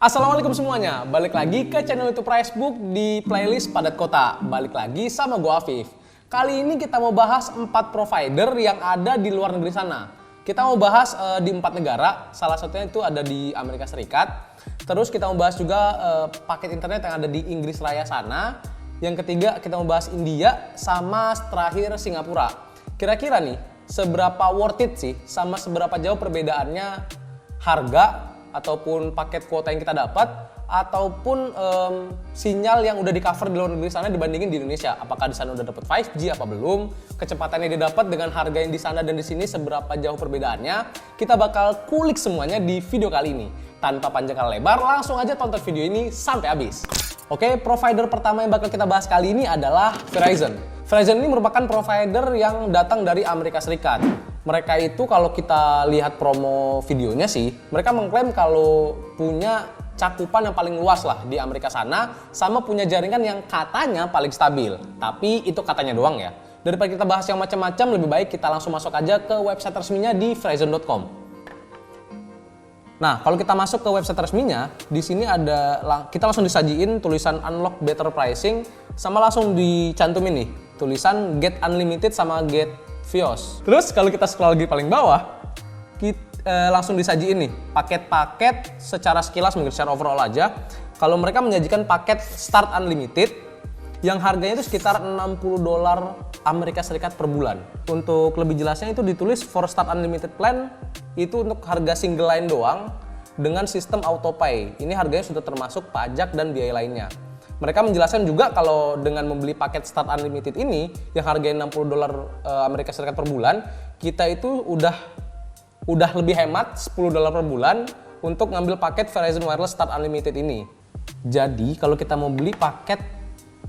Assalamualaikum semuanya, balik lagi ke channel YouTube Pricebook di playlist Padat Kota. Balik lagi sama gue Afif. Kali ini kita mau bahas 4 provider yang ada di luar negeri sana. Kita mau bahas di 4 negara, salah satunya itu ada di Amerika Serikat. Terus kita mau bahas juga paket internet yang ada di Inggris Raya sana. Yang ketiga kita mau bahas India sama terakhir Singapura. Kira-kira nih, seberapa worth it sih sama seberapa jauh perbedaannya harga ataupun paket kuota yang kita dapat ataupun sinyal yang udah di cover di luar negeri sana dibandingin di Indonesia. Apakah di sana udah dapat 5G apa belum? Kecepatannya didapat dengan harga yang di sana dan di sini seberapa jauh perbedaannya? Kita bakal kulik semuanya di video kali ini. Tanpa panjang kali lebar, langsung aja tonton video ini sampai habis. Oke, provider pertama yang bakal kita bahas kali ini adalah Verizon. Verizon ini merupakan provider yang datang dari Amerika Serikat. Mereka itu kalau kita lihat promo videonya sih, mereka mengklaim kalau punya cakupan yang paling luas lah di Amerika sana, sama punya jaringan yang katanya paling stabil. Tapi itu katanya doang ya. Daripada kita bahas yang macam-macam, lebih baik kita langsung masuk aja ke website resminya di verizon.com. Nah, kalau kita masuk ke website resminya, di sini kita langsung disajiin tulisan unlock better pricing, sama langsung dicantumin nih tulisan get unlimited sama get Vios. Terus kalau kita scroll lagi paling bawah, langsung disajiin nih paket-paket secara sekilas, mungkin secara overall aja. Kalau mereka menyajikan paket start unlimited yang harganya itu sekitar $60 Amerika Serikat per bulan. Untuk lebih jelasnya itu ditulis for start unlimited plan, itu untuk harga single line doang dengan sistem auto pay. Ini harganya sudah termasuk pajak dan biaya lainnya. Mereka menjelaskan juga kalau dengan membeli paket Start Unlimited ini yang harganya $60 Amerika Serikat per bulan, kita itu udah lebih hemat $10 per bulan untuk ngambil paket Verizon Wireless Start Unlimited ini. Jadi kalau kita mau beli paket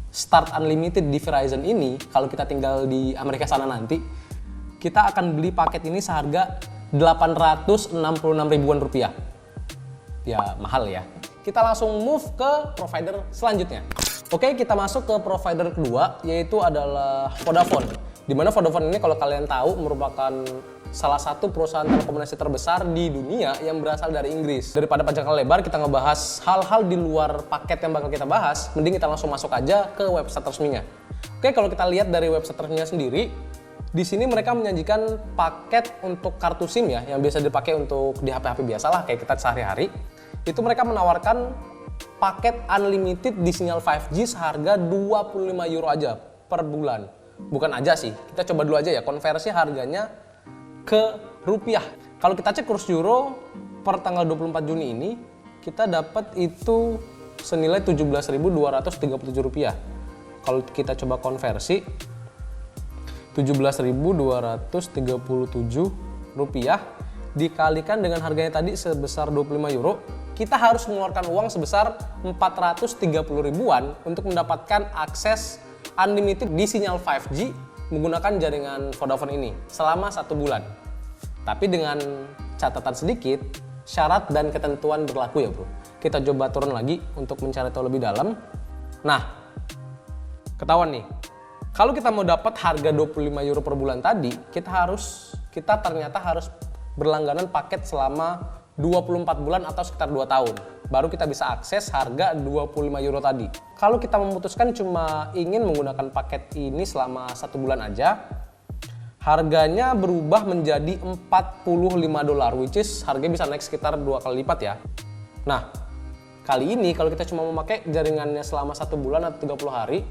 Start Unlimited di Verizon ini, kalau kita tinggal di Amerika sana nanti, kita akan beli paket ini seharga 866 ribuan rupiah. Ya mahal ya. Kita langsung move ke provider selanjutnya. Oke, kita masuk ke provider kedua, yaitu adalah Vodafone. Dimana Vodafone ini kalau kalian tahu merupakan salah satu perusahaan telekomunikasi terbesar di dunia yang berasal dari Inggris. Daripada panjang kali lebar kita ngebahas hal-hal di luar paket yang bakal kita bahas, mending kita langsung masuk aja ke website resminya. Oke, kalau kita lihat dari website resminya sendiri, di sini mereka menyajikan paket untuk kartu SIM ya, yang biasa dipakai untuk di HP-HP biasa lah, kayak kita sehari-hari. Itu mereka menawarkan paket unlimited di sinyal 5G seharga 25 euro aja per bulan. Bukan aja sih, kita coba dulu aja ya konversi harganya ke rupiah. Kalau kita cek kurs euro per tanggal 24 Juni ini, kita dapat itu senilai 17.237 rupiah. Kalau kita coba konversi 17.237 rupiah dikalikan dengan harganya tadi sebesar 25 euro, kita harus mengeluarkan uang sebesar 430 ribuan untuk mendapatkan akses unlimited di sinyal 5G menggunakan jaringan Vodafone ini selama 1 bulan. Tapi dengan catatan sedikit, syarat dan ketentuan berlaku ya bro. Kita coba turun lagi untuk mencari tahu lebih dalam. Nah, ketahuan nih, kalau kita mau dapat harga 25 euro per bulan tadi, kita ternyata harus berlangganan paket selama 24 bulan atau sekitar 2 tahun. Baru kita bisa akses harga 25 euro tadi. Kalau kita memutuskan cuma ingin menggunakan paket ini selama 1 bulan aja, harganya berubah menjadi $45, which is harganya bisa naik sekitar 2 kali lipat ya. Nah, kali ini kalau kita cuma memakai jaringannya selama 1 bulan atau 30 hari,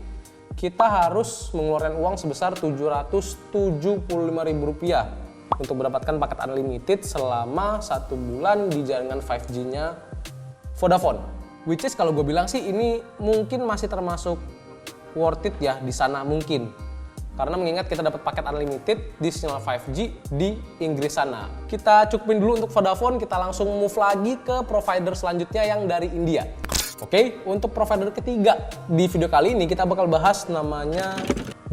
kita harus mengeluarkan uang sebesar Rp775.000 untuk mendapatkan paket unlimited selama 1 bulan di jaringan 5G-nya Vodafone. Which is kalau gue bilang sih ini mungkin masih termasuk worth it ya di sana mungkin. Karena mengingat kita dapat paket unlimited di sinyal 5G di Inggris sana. Kita cukupin dulu untuk Vodafone, kita langsung move lagi ke provider selanjutnya yang dari India. Oke, untuk provider ketiga di video kali ini kita bakal bahas namanya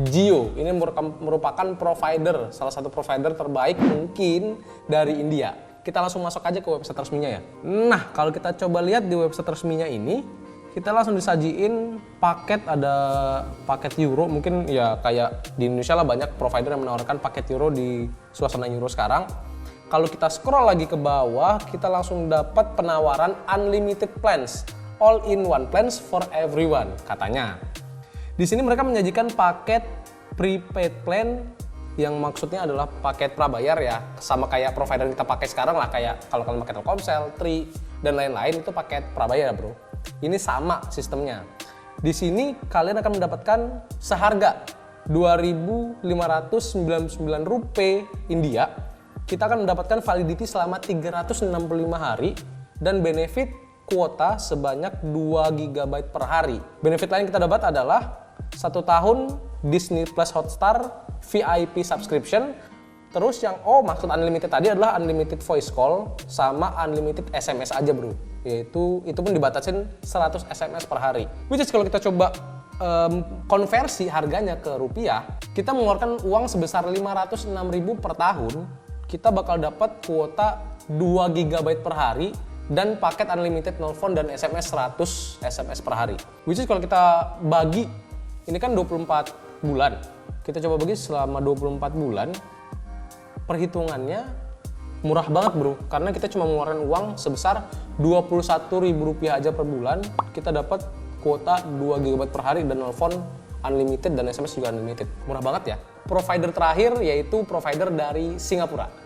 Jio. Ini merupakan provider, salah satu provider terbaik mungkin dari India. Kita langsung masuk aja ke website resminya ya. Nah, kalau kita coba lihat di website resminya ini, kita langsung disajiin paket, ada paket euro. Mungkin ya kayak di Indonesia lah banyak provider yang menawarkan paket euro di suasana euro sekarang. kalau kita scroll lagi ke bawah, kita langsung dapat penawaran unlimited plans, all in one plans for everyone katanya. Di sini mereka menyajikan paket prepaid plan yang maksudnya adalah paket prabayar ya, sama kayak provider yang kita pakai sekarang lah, kayak kalau kalian pakai Telkomsel, Tri, dan lain-lain itu paket prabayar bro. Ini sama sistemnya. Di sini kalian akan mendapatkan seharga Rp2.599 India. Kita akan mendapatkan validity selama 365 hari dan benefit kuota sebanyak 2 GB per hari. Benefit lain yang kita dapat adalah 1 tahun Disney Plus Hotstar VIP subscription. Terus yang maksud unlimited tadi adalah unlimited voice call sama unlimited SMS aja bro. Yaitu itu pun dibatasin 100 SMS per hari. Which is kalau kita coba konversi harganya ke rupiah, kita mengeluarkan uang sebesar 506.000 per tahun. Kita bakal dapat kuota 2 GB per hari dan paket unlimited nelfon dan SMS 100 SMS per hari. Which is kalau kita bagi, ini kan 24 bulan. Kita coba bagi selama 24 bulan, perhitungannya murah banget bro. Karena kita cuma mengeluarkan uang sebesar Rp21.000 aja per bulan, kita dapat kuota 2 GB per hari dan nelfon unlimited dan SMS juga unlimited. Murah banget ya. Provider terakhir yaitu provider dari Singapura.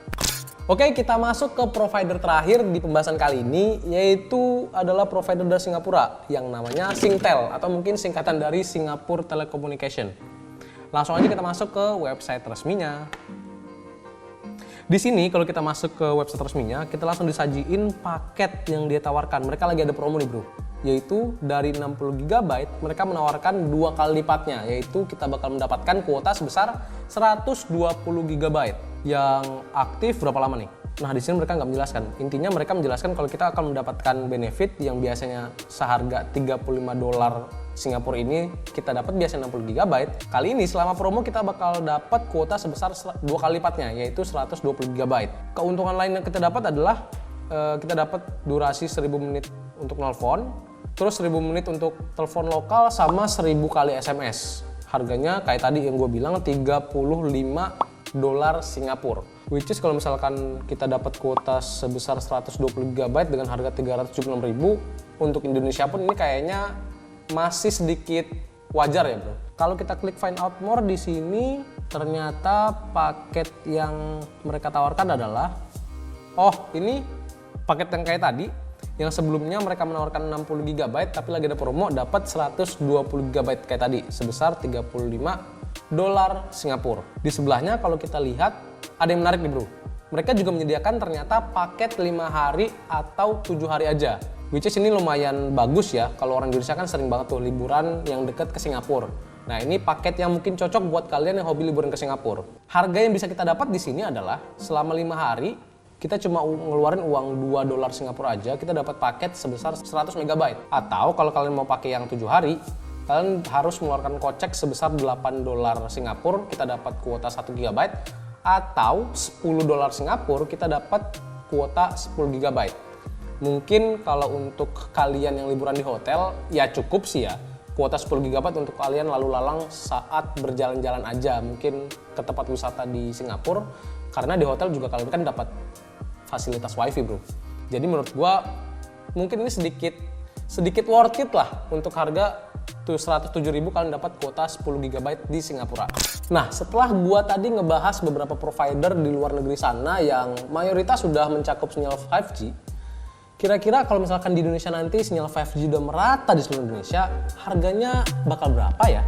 Oke, kita masuk ke provider terakhir di pembahasan kali ini, yaitu adalah provider dari Singapura yang namanya Singtel atau mungkin singkatan dari Singapore Telecommunication. Langsung aja kita masuk ke website resminya. Di sini kalau kita masuk ke website resminya, kita langsung disajiin paket yang dia tawarkan. Mereka lagi ada promo nih bro, yaitu dari 60 GB mereka menawarkan 2 kali lipatnya, yaitu kita bakal mendapatkan kuota sebesar 120 GB yang aktif berapa lama nih? Nah di sini mereka nggak menjelaskan. Intinya mereka menjelaskan kalau kita akan mendapatkan benefit yang biasanya seharga $35 Singapura ini kita dapat biasanya 60 GB. Kali ini selama promo kita bakal dapat kuota sebesar 2 kali lipatnya, yaitu 120 GB. Keuntungan lain yang kita dapat adalah kita dapat durasi 1000 menit untuk nelfon, terus 1000 menit untuk telepon lokal sama 1000 kali SMS. Harganya kayak tadi yang gue bilang $35 Singapura. Which is kalau misalkan kita dapat kuota sebesar 120 GB dengan harga 376.000 untuk Indonesia pun ini kayaknya masih sedikit wajar ya bro. Kalau kita klik find out more di sini, ternyata paket yang mereka tawarkan adalah ini paket yang kayak tadi, yang sebelumnya mereka menawarkan 60 GB tapi lagi ada promo dapat 120 GB kayak tadi sebesar $35 Singapura. Di sebelahnya kalau kita lihat ada yang menarik nih bro. Mereka juga menyediakan ternyata paket 5 hari atau 7 hari aja. Which is ini lumayan bagus ya, kalau orang Indonesia kan sering banget tuh liburan yang deket ke Singapura. Nah ini paket yang mungkin cocok buat kalian yang hobi liburan ke Singapura. Harga yang bisa kita dapat di sini adalah selama 5 hari kita cuma ngeluarin uang $2 Singapura aja, kita dapat paket sebesar 100 MB. Atau kalau kalian mau pakai yang 7 hari, kalian harus mengeluarkan kocek sebesar $8 Singapura, kita dapat kuota 1 GB. Atau $10 Singapura, kita dapat kuota 10 GB. Mungkin kalau untuk kalian yang liburan di hotel, ya cukup sih ya. Kuota 10 GB untuk kalian lalu lalang saat berjalan-jalan aja. Mungkin ke tempat wisata di Singapura. Karena di hotel juga kalian kan dapat fasilitas wifi bro. Jadi menurut gua mungkin ini sedikit worth it lah untuk harga 107.000 kalian dapat kuota 10 GB di Singapura. Nah setelah gua tadi ngebahas beberapa provider di luar negeri sana yang mayoritas sudah mencakup sinyal 5G, kira-kira kalau misalkan di Indonesia nanti sinyal 5G udah merata di seluruh Indonesia, harganya bakal berapa ya?